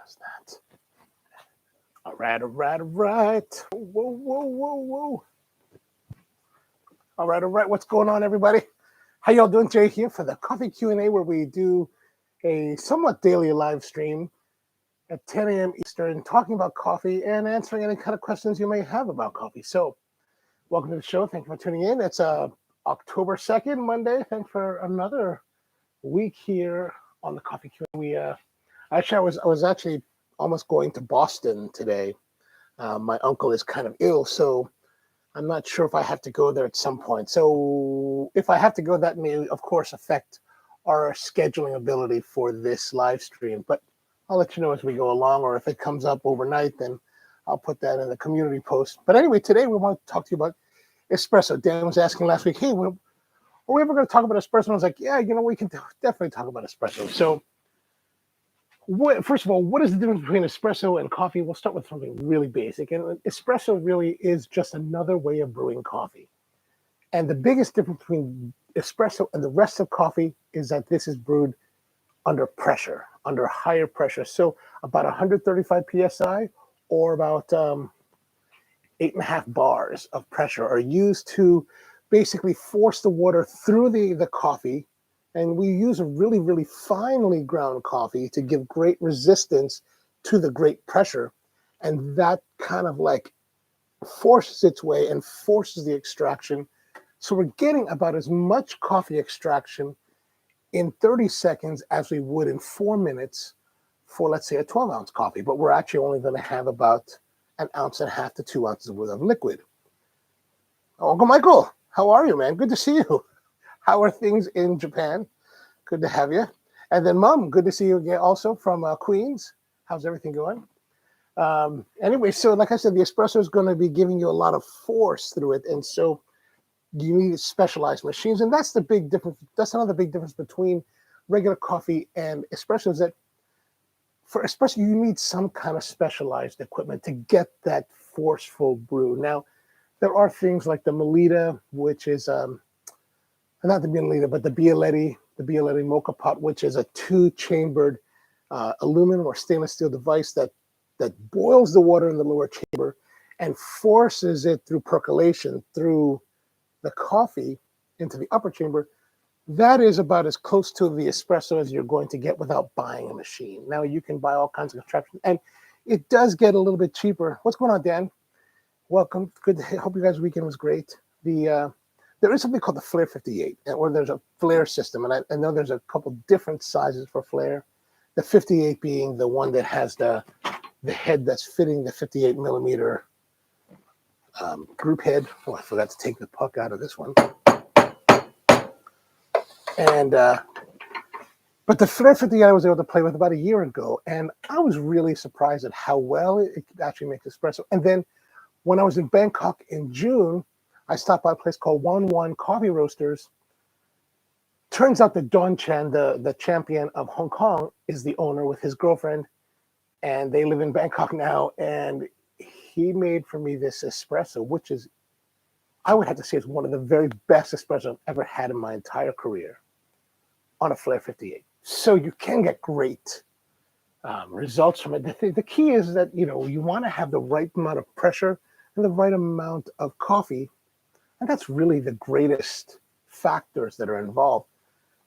How's that? All right, all right, all right. Whoa, whoa, whoa, whoa. All right. What's going on, everybody? How y'all doing? Jay here for the Coffee Q&A, where we do a somewhat daily live stream at 10 a.m. Eastern, talking about coffee and answering any kind of questions you may have about coffee. So welcome to the show. Thank you for tuning in. It's October 2nd, Monday. Thanks for another week here on the Coffee Q&A. I was actually almost going to Boston today. My uncle is kind of ill, so I'm not sure if I have to go there at some point. So if I have to go, that may, of course, affect our scheduling ability for this live stream. But I'll let you know as we go along, or if it comes up overnight, then I'll put that in the community post. But anyway, today we want to talk to you about espresso. Dan was asking last week, hey, are we ever going to talk about espresso? And I was like, yeah, we can definitely talk about espresso. So first of all, what is the difference between espresso and coffee? We'll start with something really basic. And espresso really is just another way of brewing coffee. And the biggest difference between espresso and the rest of coffee is that this is brewed under pressure, under higher pressure. So about 135 psi or about 8.5 bars of pressure are used to basically force the water through the coffee. And we use a really, really finely ground coffee to give great resistance to the great pressure. And that kind of like forces its way and forces the extraction. So we're getting about as much coffee extraction in 30 seconds as we would in 4 minutes for, let's say, a 12-ounce coffee. But we're actually only going to have about 1.5 ounces to 2 ounces worth of liquid. Oh, Uncle Michael, how are you, man? Good to see you. How are things in Japan? Good to have you. And then, Mom, good to see you again also from Queens. How's everything going? Anyway, so like I said, the espresso is going to be giving you a lot of force through it. And so you need specialized machines. And that's the big difference. That's another big difference between regular coffee and espresso, is that for espresso, you need some kind of specialized equipment to get that forceful brew. Now, there are things like the Melita, which is not the Melita, but the Bialetti mocha pot, which is a 2-chambered aluminum or stainless steel device that boils the water in the lower chamber and forces it through percolation through the coffee into the upper chamber. That is about as close to the espresso as you're going to get without buying a machine. Now, you can buy all kinds of contraptions, and it does get a little bit cheaper. What's going on, Dan? Welcome. Good. Hope you guys' weekend was great. There is something called the Flare 58, or there's a flare system, and I know there's a couple different sizes for flare. The 58 being the one that has the head that's fitting the 58 millimeter group head. Oh, I forgot to take the puck out of this one. And but the Flare 58 I was able to play with about a year ago, and I was really surprised at how well it actually makes espresso. And then when I was in Bangkok in June, I stopped by a place called 1-1 Coffee Roasters. Turns out that Don Chan, the champion of Hong Kong, is the owner with his girlfriend, and they live in Bangkok now. And he made for me this espresso, which is, I would have to say, is one of the very best espresso I've ever had in my entire career on a Flare 58. So you can get great results from it. The key is that, you want to have the right amount of pressure and the right amount of coffee. And that's really the greatest factors that are involved.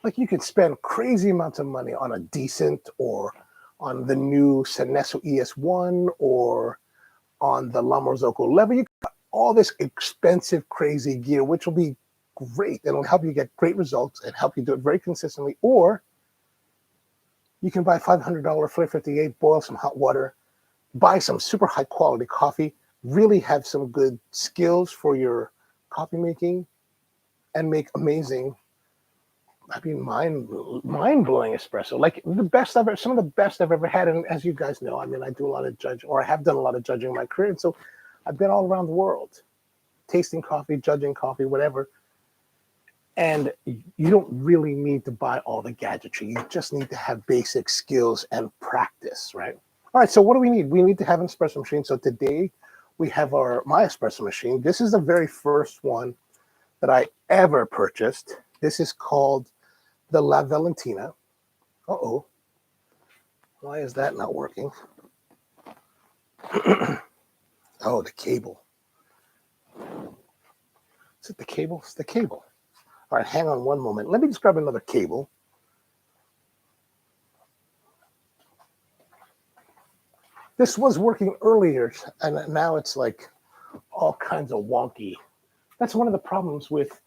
Like, you can spend crazy amounts of money on a decent, or on the new Seneso ES1, or on the La Marzocco level. You got all this expensive, crazy gear, which will be great. It'll help you get great results and help you do it very consistently. Or you can buy $500 Flare 58, boil some hot water, buy some super high quality coffee, really have some good skills for your coffee making, and make amazing, mind-blowing espresso. Like some of the best I've ever had. And as you guys know, I do a lot of judging, or I have done a lot of judging in my career. And so I've been all around the world, tasting coffee, judging coffee, whatever. And you don't really need to buy all the gadgetry. You just need to have basic skills and practice, right? All right, so what do we need? We need to have an espresso machine. So today we have my espresso machine. This is the very first one that I ever purchased. This is called the La Valentina. Uh-oh. Why is that not working? Oh, the cable. Is it the cable? It's the cable. All right, hang on one moment. Let me just grab another cable. This was working earlier, and now it's like all kinds of wonky. That's one of the problems with,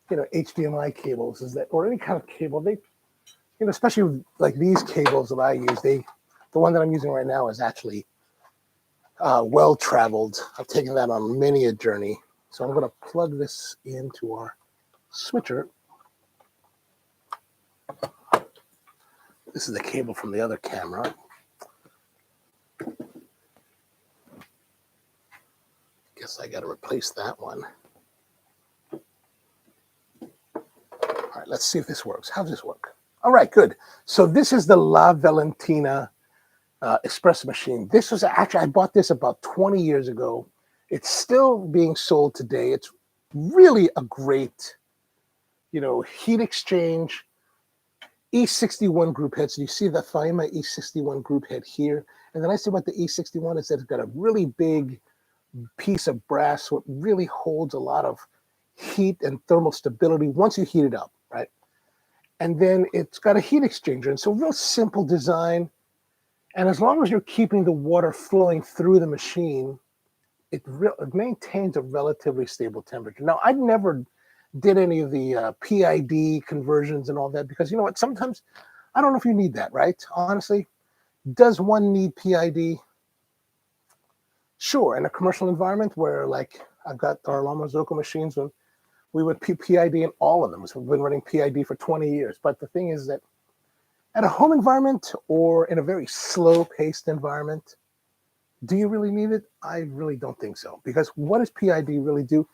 HDMI cables is that, or any kind of cable, they, especially like these cables that I use, the one that I'm using right now is actually well-traveled. I've taken that on many a journey. So I'm going to plug this into our switcher. This is the cable from the other camera. Guess I got to replace that one. All right, let's see if this works. How does this work? All right, good. So this is the La Valentina espresso machine. This was actually, I bought this about 20 years ago. It's still being sold today. It's really a great, heat exchange E-61 group head. So you see the Faima E-61 group head here. And the nice thing about the E-61 is that it's got a really big piece of brass, so it really holds a lot of heat and thermal stability once you heat it up, right? And then it's got a heat exchanger. And so real simple design. And as long as you're keeping the water flowing through the machine, it maintains a relatively stable temperature. Now, I never did any of the PID conversions and all that because, you know what, sometimes I don't know if you need that, right? Honestly, does one need PID? Sure, in a commercial environment where, like, I've got our La Marzocco machines, when we would PID in all of them. So we've been running PID for 20 years. But the thing is that at a home environment or in a very slow-paced environment, do you really need it? I really don't think so. Because what does PID really do?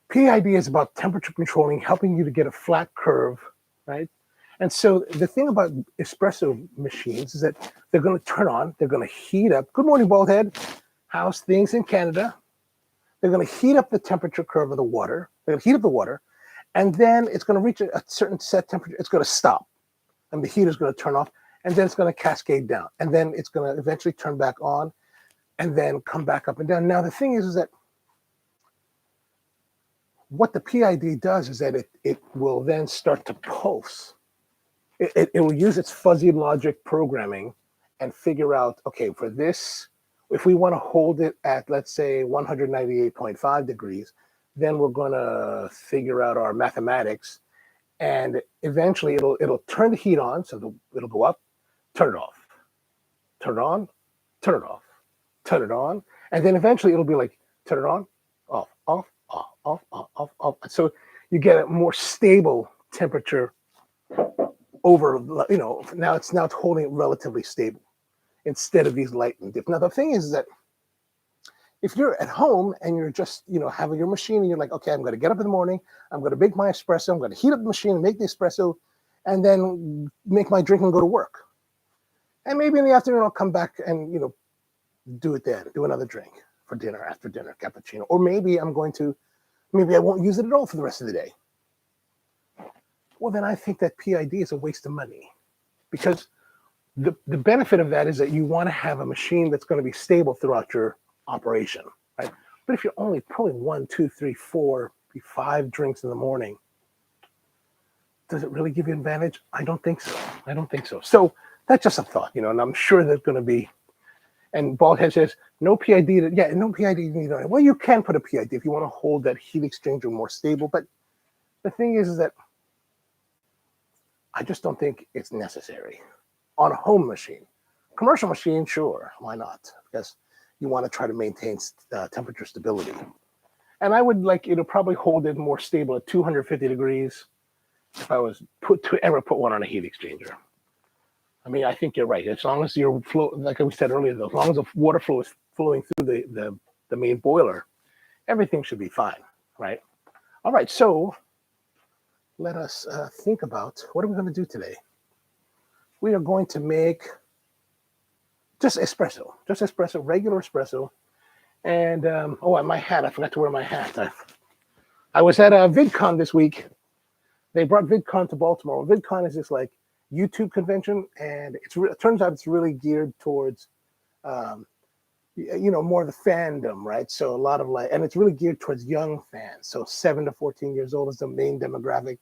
PID is about temperature controlling, helping you to get a flat curve, right? And so the thing about espresso machines is that they're going to turn on, they're going to heat up. Good morning, Baldhead. How's things in Canada? They're going to heat up the temperature curve of the water. They're going to heat up the water, and then it's going to reach a certain set temperature. It's going to stop, and the heat is going to turn off, and then it's going to cascade down, and then it's going to eventually turn back on, and then come back up and down. Now, the thing is that what the PID does is that it will then start to pulse. It will use its fuzzy logic programming and figure out, okay, for this, if we want to hold it at, let's say, 198.5 degrees, then we're going to figure out our mathematics, and eventually it'll turn the heat on, so it'll go up, turn it off, turn it on, turn it off, turn it on, and then eventually it'll be like, turn it on, off, off, off, off, off, off, off. So you get a more stable temperature over, now it's holding it relatively stable instead of these light and dip. Now, the thing is that if you're at home and you're just, having your machine and you're like, okay, I'm going to get up in the morning, I'm going to make my espresso, I'm going to heat up the machine and make the espresso, and then make my drink and go to work. And maybe in the afternoon, I'll come back and, do it then, do another drink for dinner, after dinner, cappuccino. Or maybe I won't use it at all for the rest of the day. Well, then I think that PID is a waste of money, because the benefit of that is that you want to have a machine that's going to be stable throughout your operation, right? But if you're only pulling 1, 2, 3, 4, 5 drinks in the morning, does it really give you an advantage? I don't think so. So that's just a thought, and I'm sure there's going to be, and Baldhead says, no PID, no PID needed. Well, you can put a PID if you want to hold that heat exchanger more stable, but the thing is that I just don't think it's necessary on a home machine. Commercial machine, sure, why not? Because you want to try to maintain temperature stability. And I would probably hold it more stable at 250 degrees if I was ever put one on a heat exchanger. I mean, I think you're right. As long as your flow, like we said earlier, as long as the water flow is flowing through the main boiler, everything should be fine, right? All right, so let us think about what are we going to do today. We are going to make just espresso, regular espresso. And, my hat, I forgot to wear my hat. I was at a VidCon this week. They brought VidCon to Baltimore. VidCon is this YouTube convention, and it turns out it's really geared towards, more of the fandom, right? So a lot of and it's really geared towards young fans. So 7 to 14 years old is the main demographic.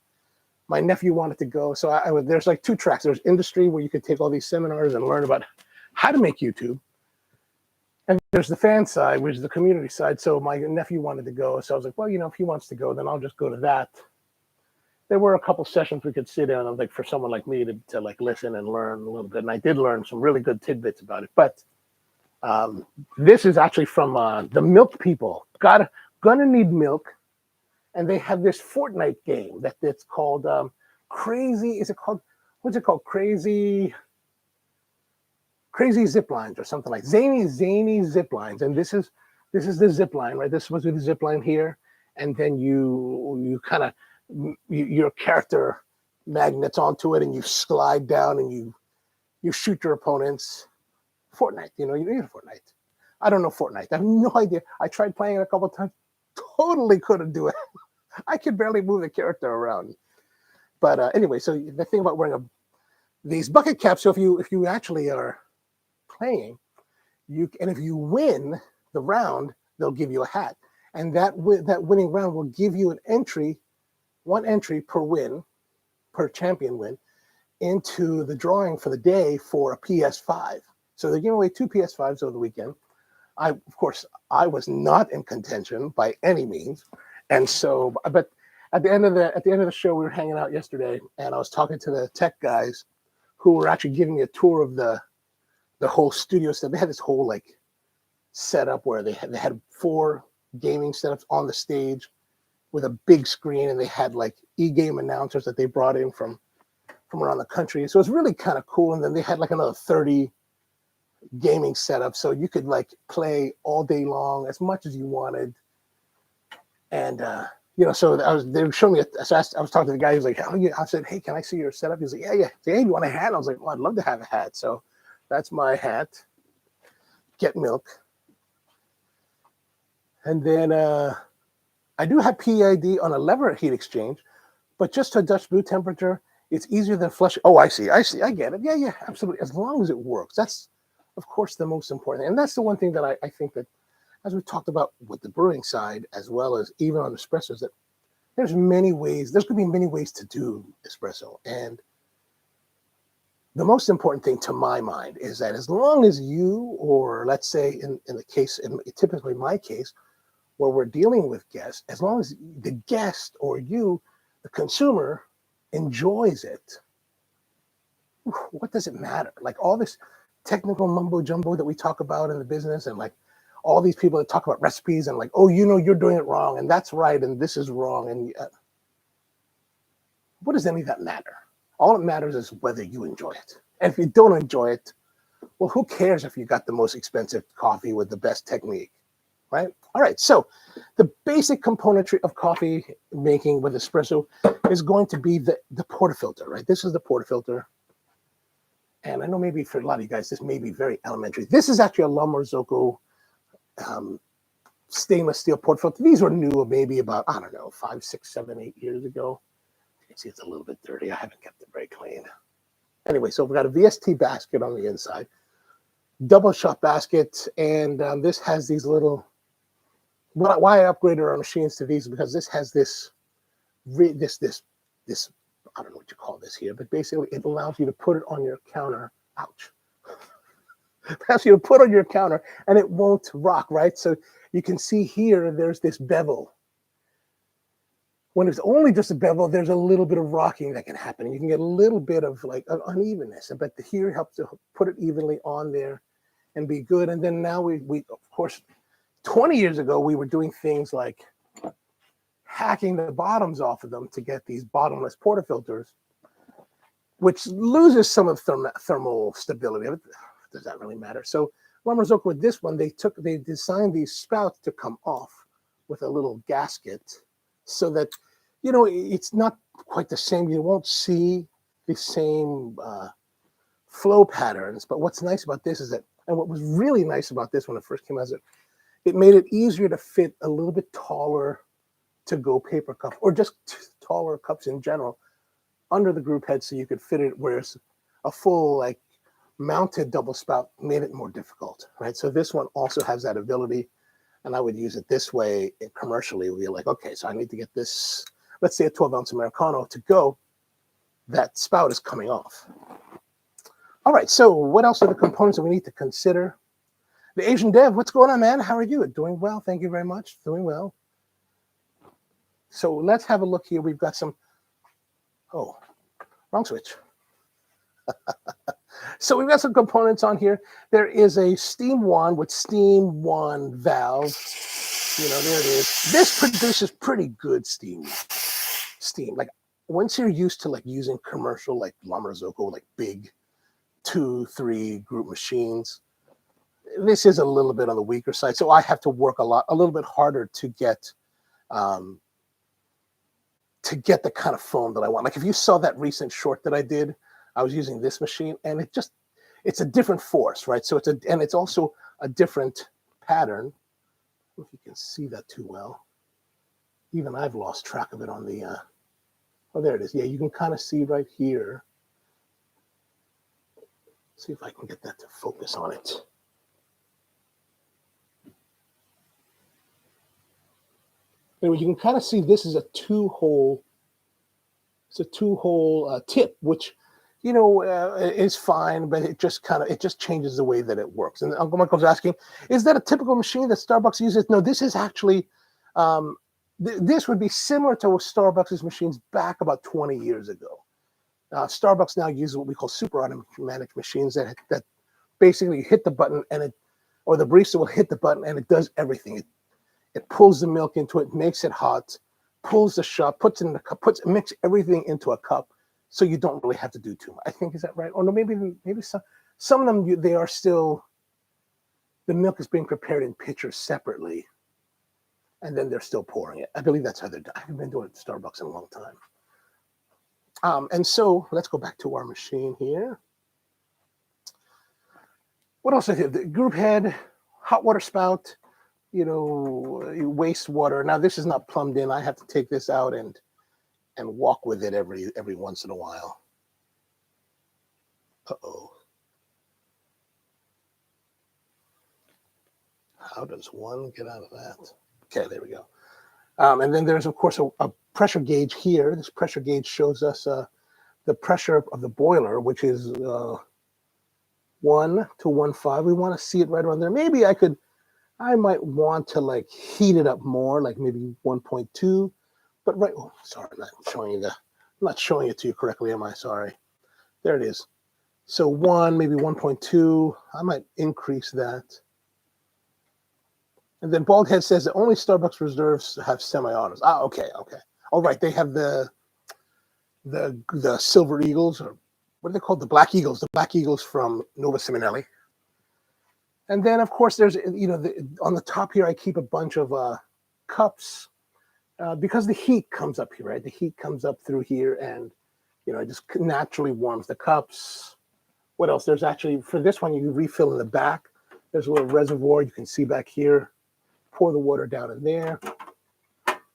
My nephew wanted to go, so there's like two tracks. There's industry, where you could take all these seminars and learn about how to make YouTube, and there's the fan side, which is the community side. So my nephew wanted to go, so I was like, well, if he wants to go, then I'll just go to that. There were a couple sessions we could sit in, like for someone like me to like listen and learn a little bit, and I did learn some really good tidbits about it. But this is actually from the Milk People. Gonna Need Milk, and they have this Fortnite game that's called Crazy. Is it called? What's it called? Crazy Zip Lines or something like Zany Zip Lines. And this is the zip line, right? This is supposed to be the zip line here, and then you kind of your character magnets onto it, and you slide down and you shoot your opponents. Fortnite, you need a Fortnite. I don't know Fortnite. I have no idea. I tried playing it a couple of times. Totally couldn't do it. I could barely move the character around. But anyway, so the thing about wearing these bucket caps. So if you actually are playing, and if you win the round, they'll give you a hat, and that winning round will give you one entry per champion win, into the drawing for the day for a PS5. So they're giving away 2 PS5s over the weekend. Of course, I was not in contention by any means, and so, but at the end of the show, we were hanging out yesterday, and I was talking to the tech guys, who were actually giving me a tour of the whole studio stuff. They had this whole like setup where they had 4 gaming setups on the stage with a big screen, and they had like e-game announcers that they brought in from around the country. So it's really kind of cool. And then they had like another 30 gaming setups, so you could like play all day long as much as you wanted. And so they were showing me. So I was talking to the guy. He was like, I said, hey, can I see your setup? He's like, yeah. Hey, you want a hat? I was like, well, I'd love to have a hat. So that's my hat. Get Milk. And then I do have PID on a lever heat exchange, but just to Dutch brew temperature, it's easier than flush. Oh, I see. I get it. Yeah, absolutely. As long as it works. That's, of course, the most important. And that's the one thing that I think that, as we talked about with the brewing side, as well as even on espressos, that there's going to be many ways to do espresso. And the most important thing to my mind is that as long as you, or let's say in typically my case, where we're dealing with guests, as long as the guest or you, the consumer, enjoys it, what does it matter? Like all this technical mumbo jumbo that we talk about in the business, and like all these people that talk about recipes and like, oh, you're doing it wrong, and that's right, and this is wrong, and what does any of that matter? All that matters is whether you enjoy it. And if you don't enjoy it, well, who cares if you got the most expensive coffee with the best technique, right? All right, so the basic componentry of coffee making with espresso is going to be the portafilter, right? This is the portafilter. And I know maybe for a lot of you guys, this may be very elementary. This is actually a La Marzocco stainless steel portafilter. These were new maybe about, 5, 6, 7, 8 years ago. You can see it's a little bit dirty. I haven't kept it very clean. Anyway, so we've got a VST basket on the inside, double shot basket, and this has these little. Why I upgraded our machines to these, because this has this. I don't know what you call this here, but basically it allows you to put it on your counter. Ouch. It allows you to put on your counter, and it won't rock, right? So you can see here, there's this bevel. When it's only just a bevel, there's a little bit of rocking that can happen. You can get a little bit of like an unevenness, but here helps to put it evenly on there and be good. And then now we of course, 20 years ago, we were doing things like hacking the bottoms off of them to get these bottomless portafilters, which loses some of thermal stability. Does that really matter? So La Marzocco, with this one, they designed these spouts to come off with a little gasket, so that, it's not quite the same. You won't see the same flow patterns. But what's nice about this is that, and what was really nice about this when it first came out, is that it made it easier to fit a little bit taller to-go paper cup, or just taller cups in general, under the group head so you could fit it, whereas a full like mounted double spout made it more difficult, right? So this one also has that ability, and I would use it this way commercially. We'd be like, okay, so I need to get this, let's say a 12-ounce Americano to go. That spout is coming off. All right, so what else are the components that we need to consider? The Asian Dev, what's going on, man? How are you? Doing well, thank you very much. Doing well. So let's have a look here. We've got some, oh, wrong switch. So we've got some components on here. There is a steam wand with steam wand valve. You know, there it is. This produces pretty good steam. Like once you're used to like using commercial, like La Marzocco, like big 2-3 group machines, this is a little bit on the weaker side. So I have to work a little bit harder to get the kind of foam that I want. Like if you saw that recent short that I did, I was using this machine, and it's a different force, right? So it's also a different pattern. I don't know if you can see that too well. Even I've lost track of it on the, oh, there it is. Yeah, you can kind of see right here. See if I can get that to focus on it. Anyway, you can kind of see this is a two-hole tip, which, you know, is fine, but it just changes the way that it works. And Uncle Michael's asking, is that a typical machine that Starbucks uses? No, this is actually, this would be similar to Starbucks' machines back about 20 years ago. Starbucks now uses what we call super automatic machines that basically hit the button or the barista will hit the button and it does everything. It pulls the milk into it, makes it hot, pulls the shot, puts it in the cup, mix everything into a cup. So you don't really have to do too much. I think, is that right? Or no, maybe some of them, they are still, the milk is being prepared in pitchers separately, and then they're still pouring it. I believe that's how they're done. I haven't been doing Starbucks in a long time. And so let's go back to our machine here. What else I did? The group head, hot water spout, you know, wastewater. Now this is not plumbed in. I have to take this out and walk with it every once in a while. Uh-oh. How does one get out of that? Okay, there we go. And then there's, of course, a pressure gauge here. This pressure gauge shows us the pressure of the boiler, which is 1 to 1.5. We want to see it right around there. Maybe I might want to like heat it up more, like maybe 1.2. But right, oh, sorry, I'm not showing it to you correctly, am I? Sorry. There it is. So 1, maybe 1.2. I might increase that. And then Baldhead says that only Starbucks reserves have semi-autos. Ah, okay. All right, they have the Silver Eagles, or what are they called? The Black Eagles. The Black Eagles from Nova Simonelli. And then, of course, there's, you know, on the top here, I keep a bunch of cups. Because the heat comes up here, right? The heat comes up through here and, you know, it just naturally warms the cups. What else? There's actually, for this one, you refill in the back. There's a little reservoir you can see back here. Pour the water down in there.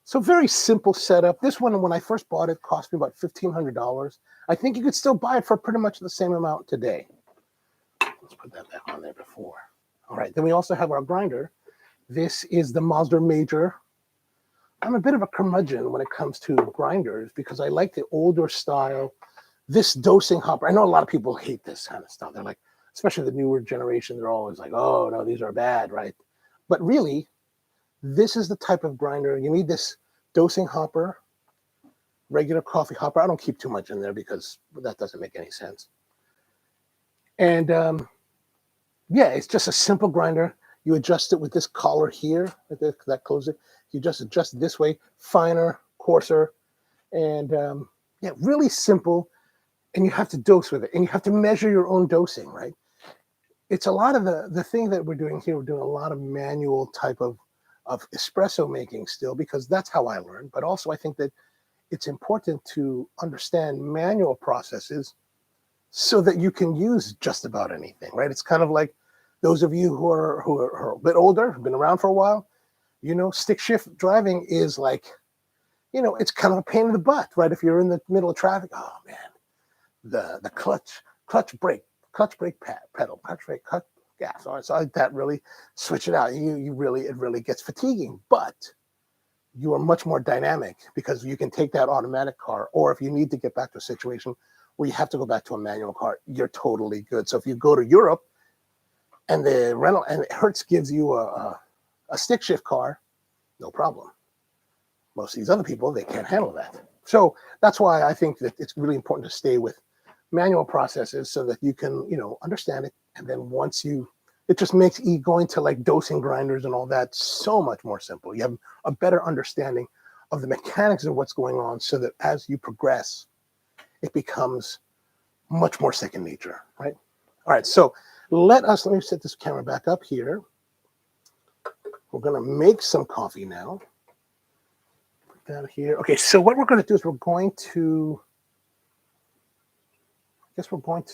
So very simple setup. This one, when I first bought it, cost me about $1,500. I think you could still buy it for pretty much the same amount today. Let's put that back on there before. All right, then we also have our grinder. This is the Mazzer Major. I'm a bit of a curmudgeon when it comes to grinders because I like the older style. This dosing hopper, I know a lot of people hate this kind of stuff. They're like, especially the newer generation, they're always like, oh, no, these are bad, right? But really, this is the type of grinder. You need this dosing hopper, regular coffee hopper. I don't keep too much in there because that doesn't make any sense. And yeah, it's just a simple grinder. You adjust it with this collar here, that closes it. You just adjust this way, finer, coarser, and yeah, really simple. And you have to dose with it, and you have to measure your own dosing, right? It's a lot of the thing that we're doing here. We're doing a lot of manual type of espresso making still, because that's how I learned. But also, I think that it's important to understand manual processes so that you can use just about anything, right? It's kind of like those of you who are a bit older, have been around for a while, you know, stick shift driving is like you know, it's kind of a pain in the butt, right? If you're in the middle of traffic, oh man, the clutch brake pedal, clutch brake, clutch gas, or so that really switch it out. You really, it really gets fatiguing, but you are much more dynamic because you can take that automatic car, or if you need to get back to a situation where you have to go back to a manual car, you're totally good. So if you go to Europe and the rental and Hertz gives you a stick shift car, no problem. Most of these other people, they can't handle that. So that's why I think that it's really important to stay with manual processes so that you can, you know, understand it. And then once you, it just makes going to like dosing grinders and all that so much more simple. You have a better understanding of the mechanics of what's going on so that as you progress, it becomes much more second nature, right? All right, so let me set this camera back up here. We're gonna make some coffee now. Put that here. Okay, so what we're gonna do is we're going to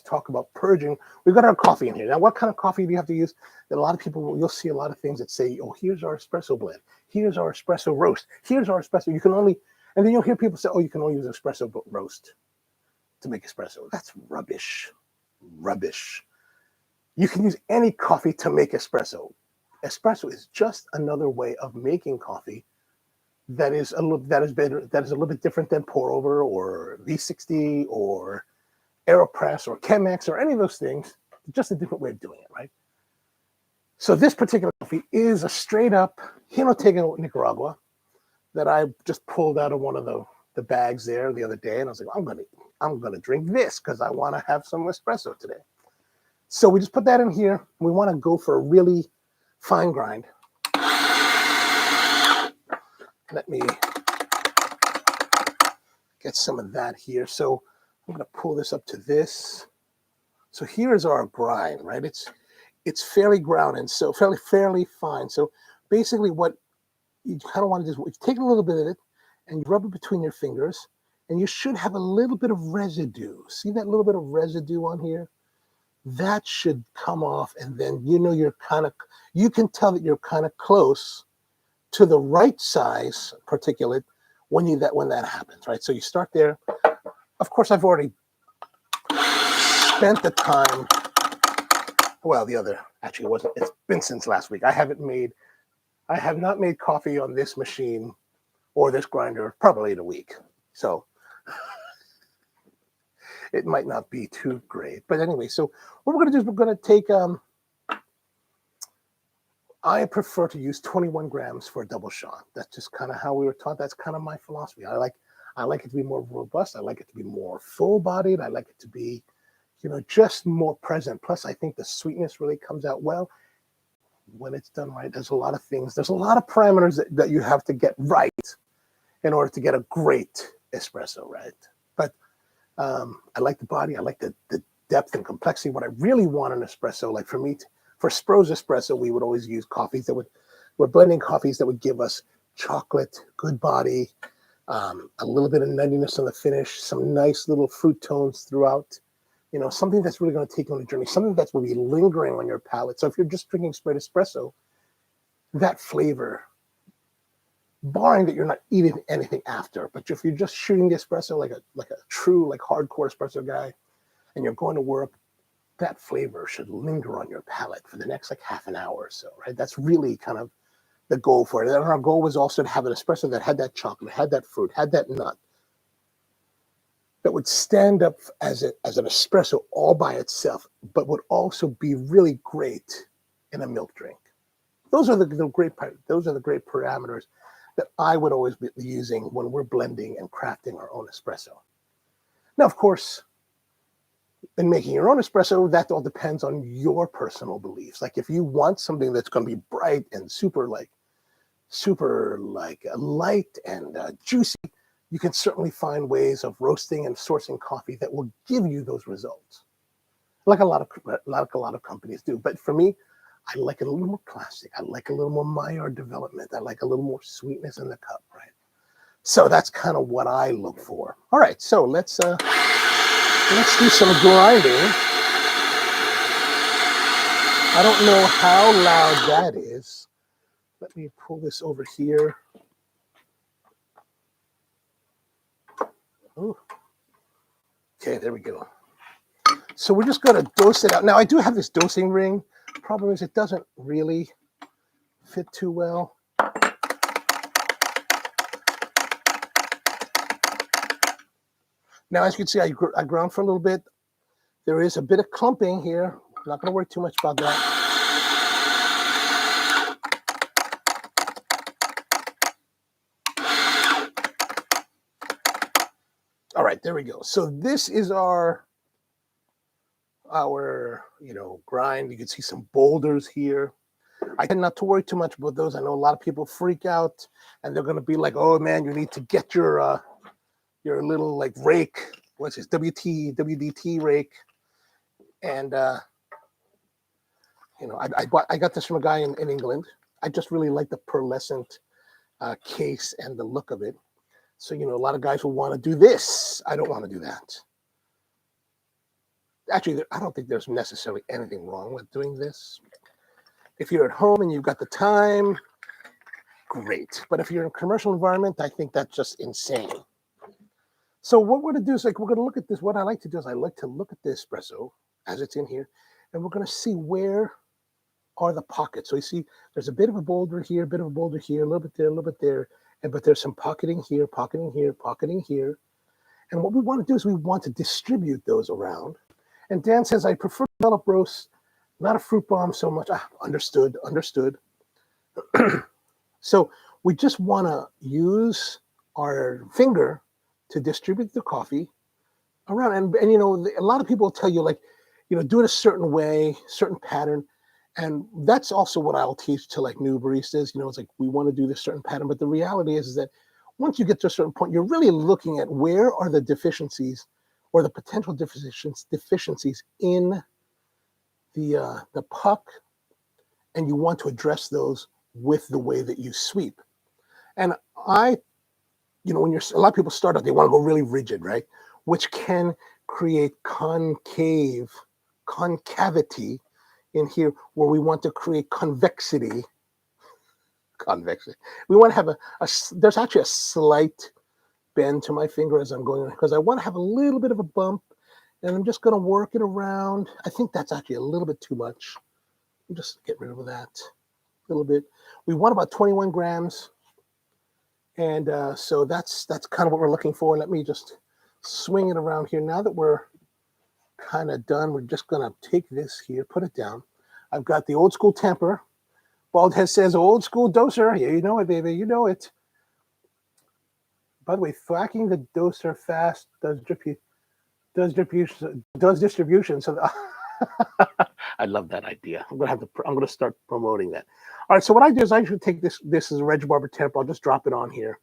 talk about purging. We've got our coffee in here. Now, what kind of coffee do you have to use? A lot of people, you'll see a lot of things that say, oh, here's our espresso blend. Here's our espresso roast. Here's our espresso. You can only, and then you'll hear people say, oh, you can only use espresso roast to make espresso. That's rubbish. Rubbish. You can use any coffee to make espresso. Espresso is just another way of making coffee that is a little bit different than pour over or V60 or AeroPress or Chemex or any of those things, just a different way of doing it, right? So this particular coffee is a straight up Jinotega Nicaragua that I just pulled out of one of the bags there the other day, and I was like, I'm gonna drink this because I want to have some espresso today. So we just put that in here. We want to go for a really fine grind. Let me get some of that here. So I'm going to pull this up to this. So here is our grind, right? It's fairly ground and so fairly fine. So basically what you kind of want to do is you take a little bit of it and you rub it between your fingers, and you should have a little bit of residue. See that little bit of residue on here? That should come off, and then you know you can tell that you're kind of close to the right size particulate when that happens, right? So you start there. Of course, I've already spent the time. Well, actually it wasn't. It's been since last week. I have not made coffee on this machine or this grinder probably in a week. So it might not be too great. But anyway, so what we're going to do is we're going to take, I prefer to use 21 grams for a double shot. That's just kind of how we were taught. That's kind of my philosophy. I like it to be more robust. I like it to be more full-bodied. I like it to be, you know, just more present. Plus, I think the sweetness really comes out well when it's done right. There's a lot of parameters that you have to get right in order to get a great espresso, right? But I like the body. I like the depth and complexity. What I really want in espresso, like for Spro's espresso, we would always use coffees we're blending coffees that would give us chocolate, good body, a little bit of nuttiness on the finish, some nice little fruit tones throughout. You know, something that's really going to take you on a journey, something that's going to be lingering on your palate. So if you're just drinking straight espresso, that flavor, barring that you're not eating anything after, but if you're just shooting the espresso like a true like hardcore espresso guy, and you're going to work, that flavor should linger on your palate for the next like half an hour or so, right? That's really kind of the goal for it. And our goal was also to have an espresso that had that chocolate, had that fruit, had that nut, that would stand up as an espresso all by itself, but would also be really great in a milk drink. Those are the great parameters that I would always be using when we're blending and crafting our own espresso. Now, of course, in making your own espresso, that all depends on your personal beliefs. Like if you want something that's going to be bright and super light and juicy, you can certainly find ways of roasting and sourcing coffee that will give you those results, like a lot of companies do. But for me, I like it a little more classic. I like a little more Maillard development. I like a little more sweetness in the cup, right? So that's kind of what I look for. All right, so let's do some grinding. I don't know how loud that is. Let me pull this over here. Ooh. Okay, there we go. So we're just going to dose it out. Now, I do have this dosing ring. Problem is it doesn't really fit too well. Now, as you can see, I ground for a little bit. There is a bit of clumping here. I'm not going to worry too much about that. All right, there we go. So this is our grind. You can see some boulders here. I tend not to worry too much about those. I know a lot of people freak out and they're going to be like, oh man, you need to get your little like rake. What's this? WDT rake. And, I got this from a guy in England. I just really like the pearlescent case and the look of it. So, a lot of guys will want to do this. I don't want to do that. Actually, I don't think there's necessarily anything wrong with doing this. If you're at home and you've got the time, great. But if you're in a commercial environment, I think that's just insane. So what we're going to do is we're going to look at this. What I like to do is I like to look at the espresso as it's in here, and we're going to see where are the pockets. So you see there's a bit of a boulder here, a bit of a boulder here, a little bit there, a little bit there, but there's some pocketing here, pocketing here, pocketing here. And what we want to do is we want to distribute those around. And Dan says, I prefer develop roast, not a fruit bomb so much. Understood. So we just want to use our finger to distribute the coffee around. And a lot of people will tell you, do it a certain way, certain pattern. And that's also what I'll teach to new baristas. It's like we want to do this certain pattern. But the reality is that once you get to a certain point, you're really looking at where are the deficiencies or the potential deficiencies in the puck, and you want to address those with the way that you sweep. And when a lot of people start out, they want to go really rigid, right? Which can create concavity in here, where we want to create convexity. We want to have there's actually a slight bend to my finger as I'm going, because I want to have a little bit of a bump, and I'm just going to work it around. I think that's actually a little bit too much. Just get rid of that a little bit. We want about 21 grams. And so that's kind of what we're looking for. Let me just swing it around here. Now that we're kind of done, we're just going to take this here, put it down. I've got the old school tamper. Baldhead says old school doser. Yeah, you know it, baby. You know it. By the way, thwacking the doser fast does distribution. So I love that idea. I'm gonna start promoting that. All right. So what I do is I usually take this. This is a Reg Barber tamper. I'll just drop it on here,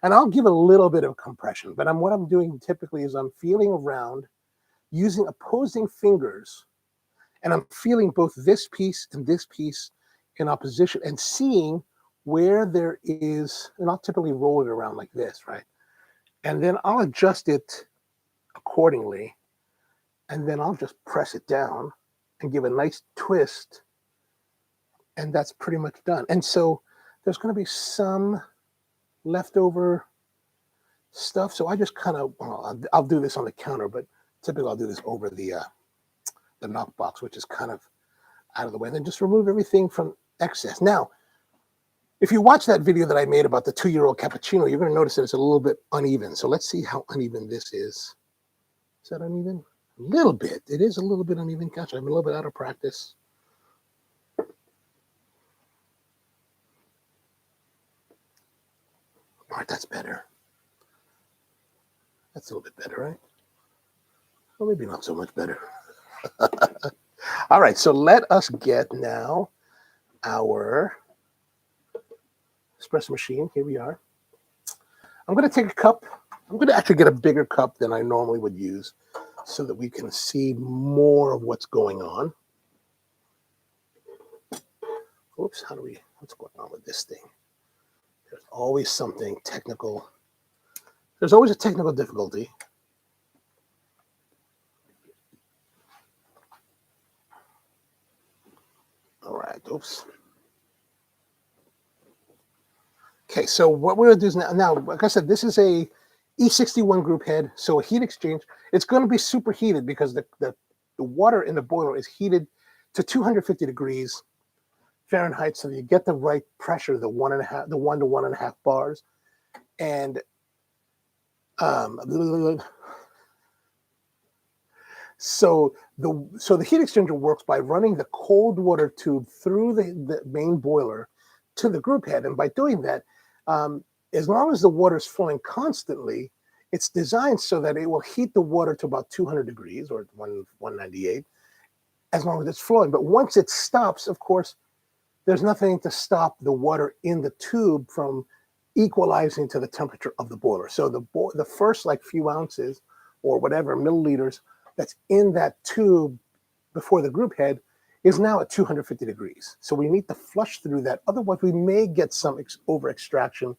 and I'll give it a little bit of compression. But what I'm doing typically is I'm feeling around using opposing fingers, and I'm feeling both this piece and this piece in opposition, and seeing where there is. And I'll typically roll it around like this, right? And then I'll adjust it accordingly, and then I'll just press it down and give a nice twist, and that's pretty much done. And so there's going to be some leftover stuff, so I just kind of, I'll do this on the counter, but typically I'll do this over the knock box, which is kind of out of the way, and then just remove everything from excess. Now, if you watch that video that I made about the 2-year-old cappuccino, you're going to notice that it's a little bit uneven. So let's see how uneven this is. Is that uneven? A little bit. It is a little bit uneven. Gosh, I'm a little bit out of practice. All right, that's better. That's a little bit better, right? Well, maybe not so much better. All right, so let us get now our espresso machine. Here we are. I'm going to take a cup. I'm going to actually get a bigger cup than I normally would use so that we can see more of what's going on. Oops, what's going on with this thing? There's always something technical. There's always a technical difficulty. All right, oops. Okay, so what we're going to do is now, like I said, this is a E-61 group head, so a heat exchange. It's going to be superheated because the water in the boiler is heated to 250 degrees Fahrenheit, so you get the right pressure, the 1 to 1.5 bars, and so the heat exchanger works by running the cold water tube through the main boiler to the group head, and by doing that, as long as the water is flowing constantly, it's designed so that it will heat the water to about 200 degrees or 198, as long as it's flowing. But once it stops, of course, there's nothing to stop the water in the tube from equalizing to the temperature of the boiler. So the first like few ounces or whatever milliliters that's in that tube before the group head is now at 250 degrees. So we need to flush through that. Otherwise, we may get some over extraction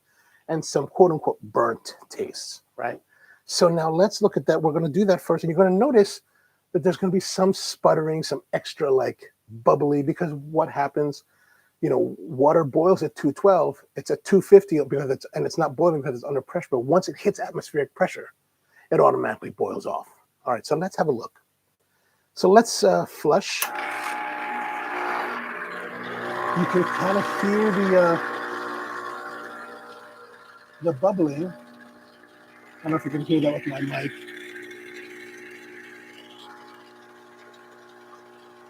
and some quote unquote burnt tastes, right? So now let's look at that. We're going to do that first. And you're going to notice that there's going to be some sputtering, some extra like bubbly, because what happens, water boils at 212. It's at 250 because it's not boiling because it's under pressure. But once it hits atmospheric pressure, it automatically boils off. All right, so let's have a look. So let's flush. You can kind of feel the bubbling. I don't know if you can hear that with my mic.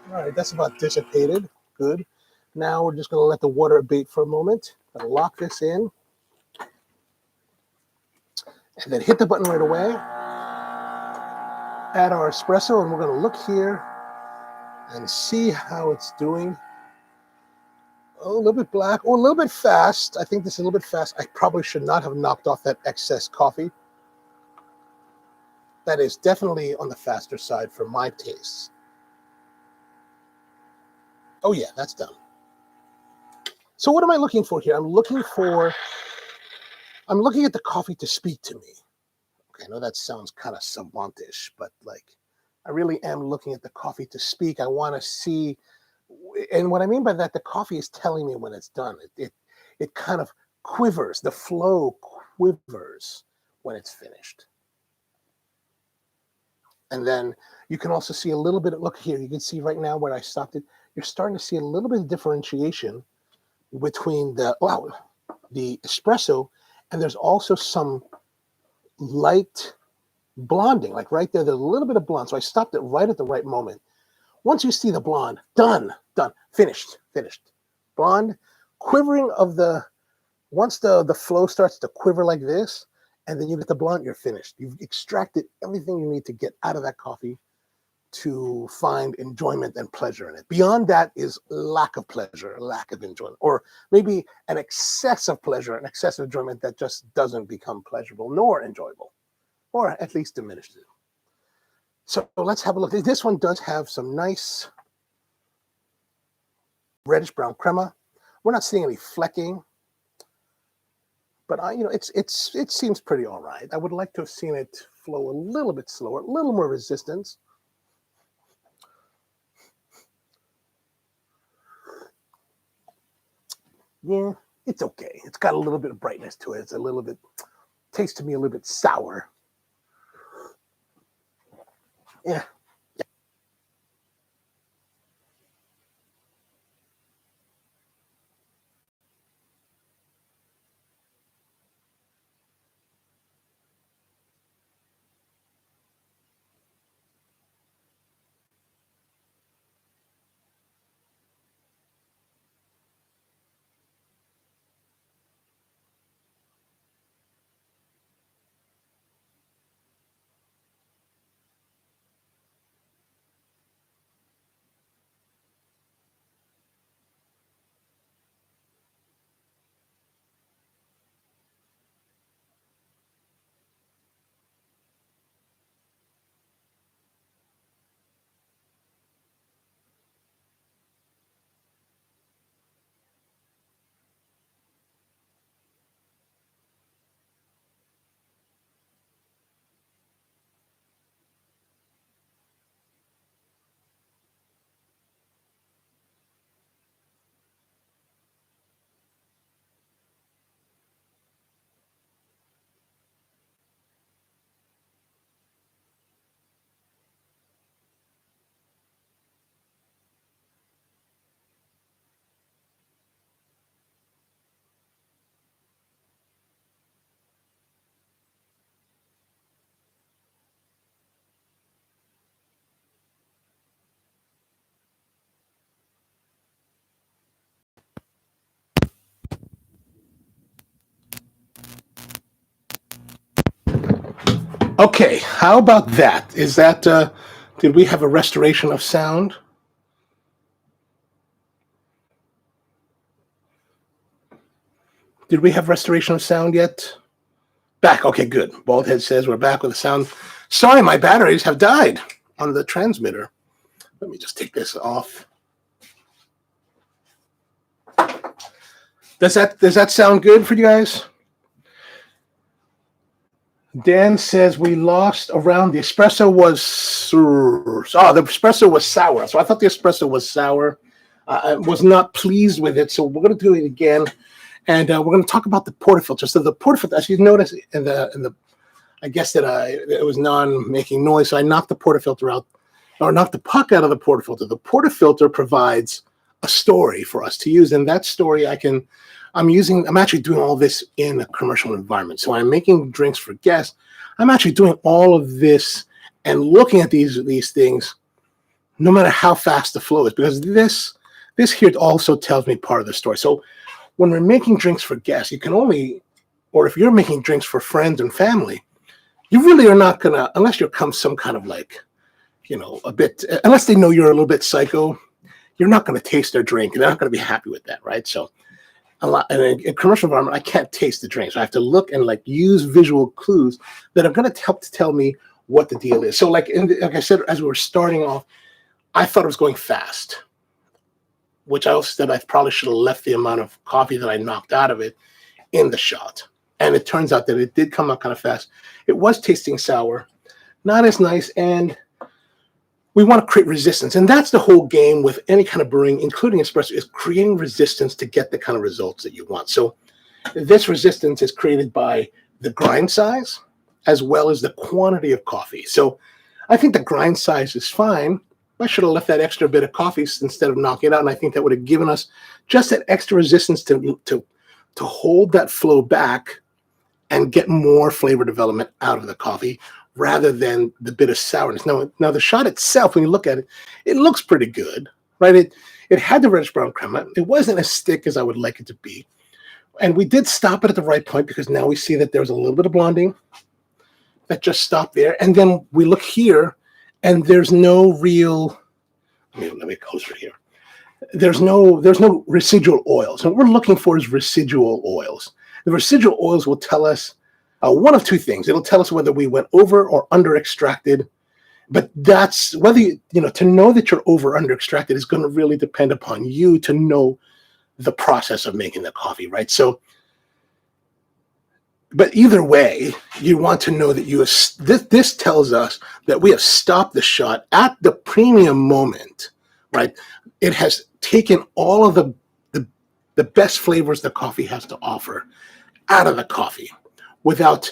All right, that's about dissipated. Good. Now we're just going to let the water abate for a moment. Gonna lock this in. And then hit the button right away. Add our espresso, and we're going to look here and see how it's doing. Oh, a little bit black, or a little bit fast. I think this is a little bit fast. I probably should not have knocked off that excess coffee. That is definitely on the faster side for my tastes. Oh yeah, that's done. So what am I looking for here? I'm looking at the coffee to speak to me. Okay, I know that sounds kind of savantish, but like I really am looking at the coffee to speak. I want to see, and what I mean by that, the coffee is telling me when it's done. It kind of quivers. The flow quivers when it's finished. And then you can also see a little bit, look here, you can see right now where I stopped it, you're starting to see a little bit of differentiation between the espresso, and there's also some light blonding, like right there, there's a little bit of blonde. So I stopped it right at the right moment. Once you see the blonde, done, finished. Blonde, quivering of once the flow starts to quiver like this, and then you get the blonde, you're finished. You've extracted everything you need to get out of that coffee to find enjoyment and pleasure in it. Beyond that is lack of pleasure, lack of enjoyment, or maybe an excess of pleasure, an excess of enjoyment that just doesn't become pleasurable nor enjoyable, or at least diminishes it. So let's have a look. This one does have some nice reddish brown crema. We're not seeing any flecking, but it seems pretty all right. I would like to have seen it flow a little bit slower, a little more resistance. Yeah, it's okay. It's got a little bit of brightness to it. It's a little bit, tastes to me a little bit sour. Yeah. Okay, how about that? Is that, did we have a restoration of sound? Did we have restoration of sound yet? Back. Okay, good. Baldhead says we're back with the sound. Sorry, my batteries have died on the transmitter. Let me just take this off. Does that sound good for you guys? Dan says we lost around the espresso was the espresso was sour. So I thought the espresso was sour. I was not pleased with it. So we're going to do it again, and we're going to talk about the portafilter. So the portafilter, as you notice in the I guess that it was non-making noise. So I knocked the portafilter out, or knocked the puck out of the portafilter. The portafilter provides a story for us to use, and that story I'm actually doing all this in a commercial environment. So I'm making drinks for guests. I'm actually doing all of this and looking at these things, no matter how fast the flow is, because this here also tells me part of the story. So when we're making drinks for guests, you can only, or if you're making drinks for friends and family, you really are not gonna, unless you come some kind of like, a bit, unless they know you're a little bit psycho, you're not going to taste their drink, and they're not going to be happy with that, right? So a lot in a commercial environment, I can't taste the drink. So I have to look and like use visual clues that are going to help to tell me what the deal is. So like I said, as we were starting off, I thought it was going fast, which I also said I probably should have left the amount of coffee that I knocked out of it in the shot. And it turns out that it did come out kind of fast. It was tasting sour, not as nice, and we want to create resistance. And that's the whole game with any kind of brewing, including espresso, is creating resistance to get the kind of results that you want. So this resistance is created by the grind size as well as the quantity of coffee. So I think the grind size is fine. I should have left that extra bit of coffee instead of knocking it out. And I think that would have given us just that extra resistance to hold that flow back and get more flavor development out of the coffee, rather than the bit of sourness. Now the shot itself, when you look at it, it looks pretty good, right? It had the reddish brown crema. It wasn't as thick as I would like it to be. And we did stop it at the right point, because now we see that there's a little bit of blonding that just stopped there. And then we look here, and there's no real, let me closer here. There's no residual oils. And what we're looking for is residual oils. The residual oils will tell us one of two things. It'll tell us whether we went over or under extracted, but that's whether to know that you're over or under extracted is going to really depend upon you to know the process of making the coffee, right? So, but either way, you want to know that this tells us that we have stopped the shot at the premium moment, right? It has taken all of the best flavors the coffee has to offer out of the coffee, without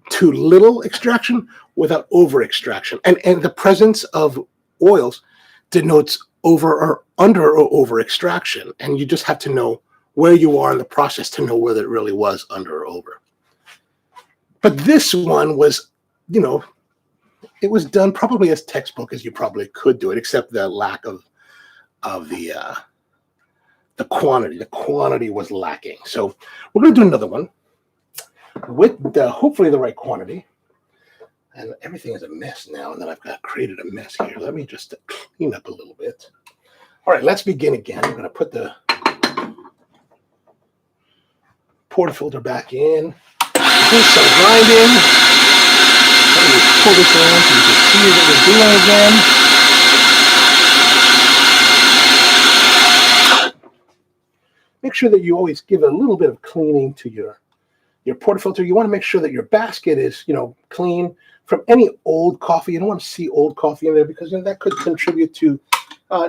too little extraction, without over extraction. And the presence of oils denotes over or under or over extraction. And you just have to know where you are in the process to know whether it really was under or over. But this one was, it was done probably as textbook as you probably could do it, except the lack of the quantity. The quantity was lacking. So we're going to do another one with hopefully the right quantity. And everything is a mess now, and then I've created a mess here. Let me just clean up a little bit. All right, let's begin again. I'm going to put the portafilter back in. Do some grinding. Let me pull this around so you can see what we're doing again. Make sure that you always give a little bit of cleaning to your portafilter. You want to make sure that your basket is, clean from any old coffee. You don't want to see old coffee in there, because that could contribute to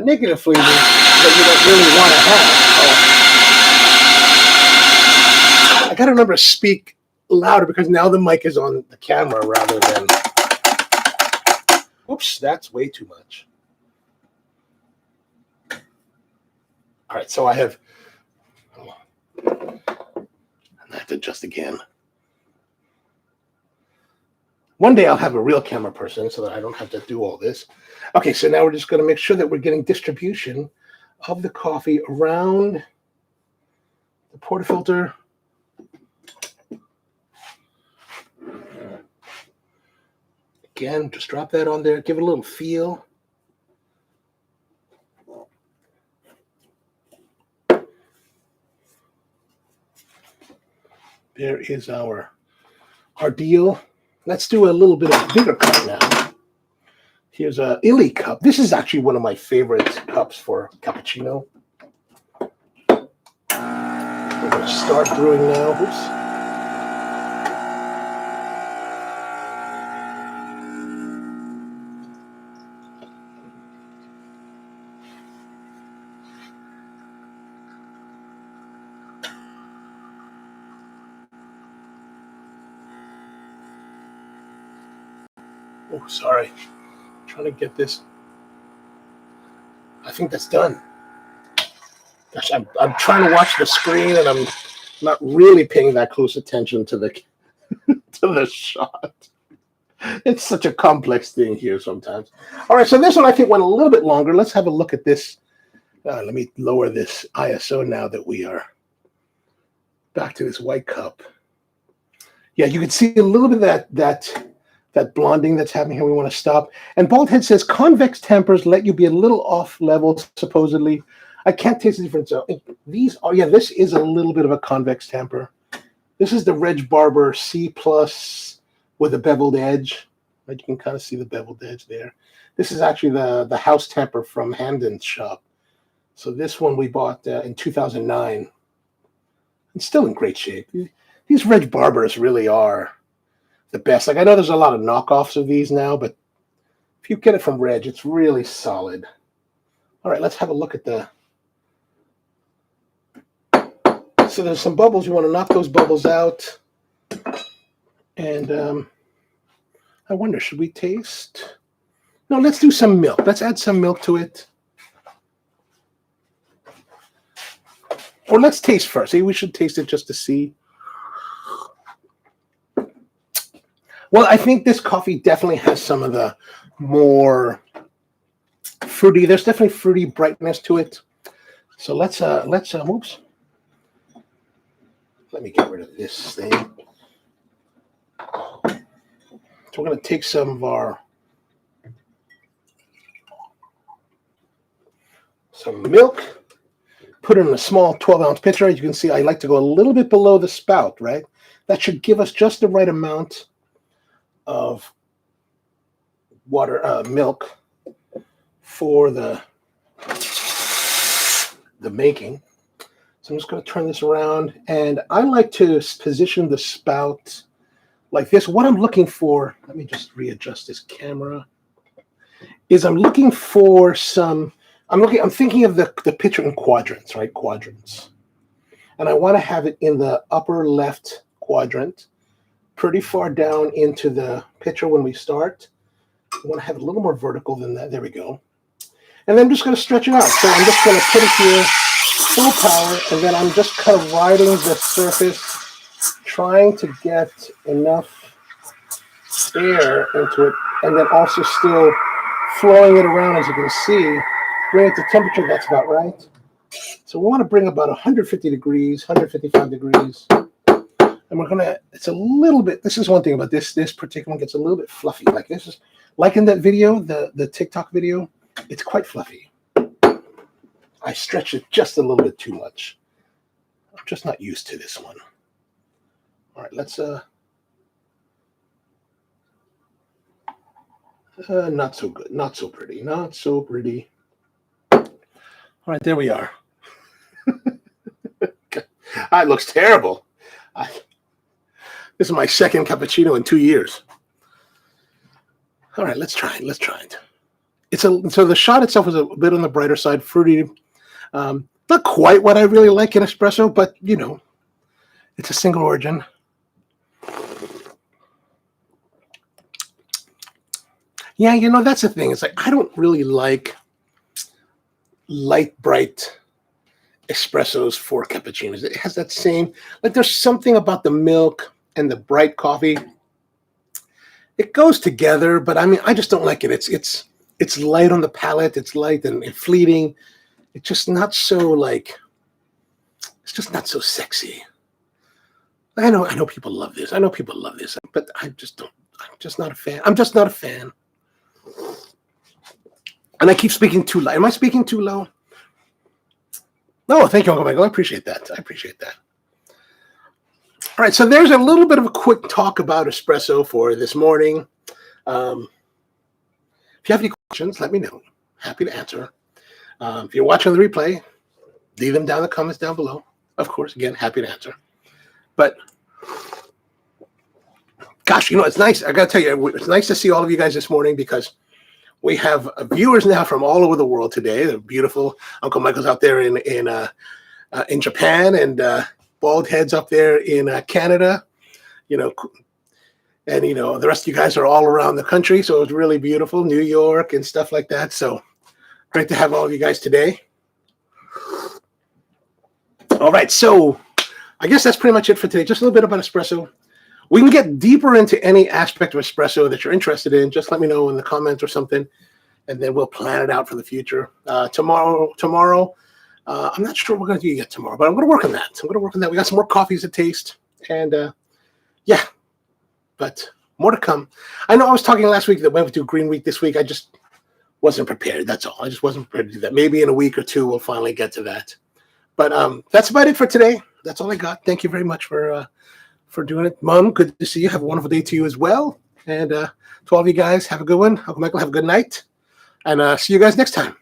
negative flavors that you don't really want to have. I got to remember to speak louder, because now the mic is on the camera rather than. Oops, that's way too much. All right, so I have to adjust again. One day I'll have a real camera person so that I don't have to do all this. Okay, so now we're just going to make sure that we're getting distribution of the coffee around the portafilter. Again, just drop that on there. Give it a little feel. There is our deal. Let's do a little bit of bigger cup now. Here's a Illy cup. This is actually one of my favorite cups for cappuccino. We're going to start brewing now. Oops. Oh, sorry. I'm trying to get this. I think that's done. Gosh, I'm trying to watch the screen, and I'm not really paying that close attention to the to the shot. It's such a complex thing here sometimes. All right, so this one I think went a little bit longer. Let's have a look at this. Let me lower this ISO now that we are back to this white cup. Yeah, you can see a little bit of that blonding that's happening here. We want to stop. And Baldhead says convex tampers let you be a little off level, supposedly. I can't taste the difference. These are, yeah, this is a little bit of a convex tamper. This is the Reg Barber C+ with a beveled edge. Right, you can kind of see the beveled edge there. This is actually the house tamper from Hamden's shop. So this one we bought in 2009. It's still in great shape. These Reg Barbers really are the best. Like, I know there's a lot of knockoffs of these now, but if you get it from Reg, it's really solid. All right, let's have a look at the... So there's some bubbles. You want to knock those bubbles out. And I wonder, should we taste? No, let's do some milk. Let's add some milk to it. Or let's taste first. Maybe we should taste it just to see. Well, I think this coffee definitely has some of the more fruity. There's definitely fruity brightness to it. So let's oops. Let me get rid of this thing. So we're going to take some of some milk, put it in a small 12-ounce pitcher. As you can see, I like to go a little bit below the spout, right? That should give us just the right amount of water, milk for the making. So I'm just going to turn this around, and I like to position the spout like this. What I'm looking for, let me just readjust this camera, is I'm looking for some, I'm thinking of the pitcher in quadrants, right? Quadrants. And I want to have it in the upper left quadrant, pretty far down into the pitcher when we start. I want to have it a little more vertical than that. There we go. And then I'm just going to stretch it out. So I'm just going to put it here, full power, and then I'm just kind of riding the surface, trying to get enough air into it, and then also still flowing it around, as you can see, bring it to temperature that's about right. So we want to bring about 150 degrees, 155 degrees. And we're going to, it's a little bit, this is one thing about this particular one gets a little bit fluffy. Like this is, like in that video, the TikTok video, it's quite fluffy. I stretch it just a little bit too much. I'm just not used to this one. All right, let's, not so good, not so pretty, not so pretty. All right, there we are. It looks terrible. This is my second cappuccino in 2 years. All right, let's try it. So the shot itself is a bit on the brighter side, fruity. Not quite what I really like in espresso, but you know, it's a single origin. Yeah, you know, that's the thing. It's like I don't really like light, bright espressos for cappuccinos. It has that same, like there's something about the milk and the bright coffee. It goes together, but I mean, I just don't like it. It's light on the palate. It's light and fleeting. It's just not so like, it's just not so sexy. I know people love this. But I just don't. just not a fan. I'm just not a fan. And I keep speaking too low. Am I speaking too low? No, thank you, Uncle Michael. I appreciate that. All right, so there's a little bit of a quick talk about espresso for this morning. If you have any questions, let me know. Happy to answer. If you're watching the replay, leave them down in the comments down below. Of course, again, happy to answer. But gosh, it's nice. I got to tell you, it's nice to see all of you guys this morning because we have viewers now from all over the world today. They're beautiful. Uncle Michael's out there in Japan, and Bald Head's up there in Canada. And the rest of you guys are all around the country, so it's really beautiful. New York and stuff like that. So great to have all of you guys today. All right, so I guess that's pretty much it for today. Just a little bit about espresso. We can get deeper into any aspect of espresso that you're interested in. Just let me know in the comments or something, and then we'll plan it out for the future. Tomorrow, I'm not sure what we're going to do yet tomorrow, but I'm going to work on that. We got some more coffees to taste, and yeah, but more to come. I know I was talking last week that we went to Green Week this week. I just wasn't prepared. That's all. I just wasn't prepared to do that. Maybe in a week or two, we'll finally get to that. But that's about it for today. That's all I got. Thank you very much for doing it. Mom, good to see you. Have a wonderful day to you as well. And to all of you guys, have a good one. Uncle Michael, have a good night. And see you guys next time.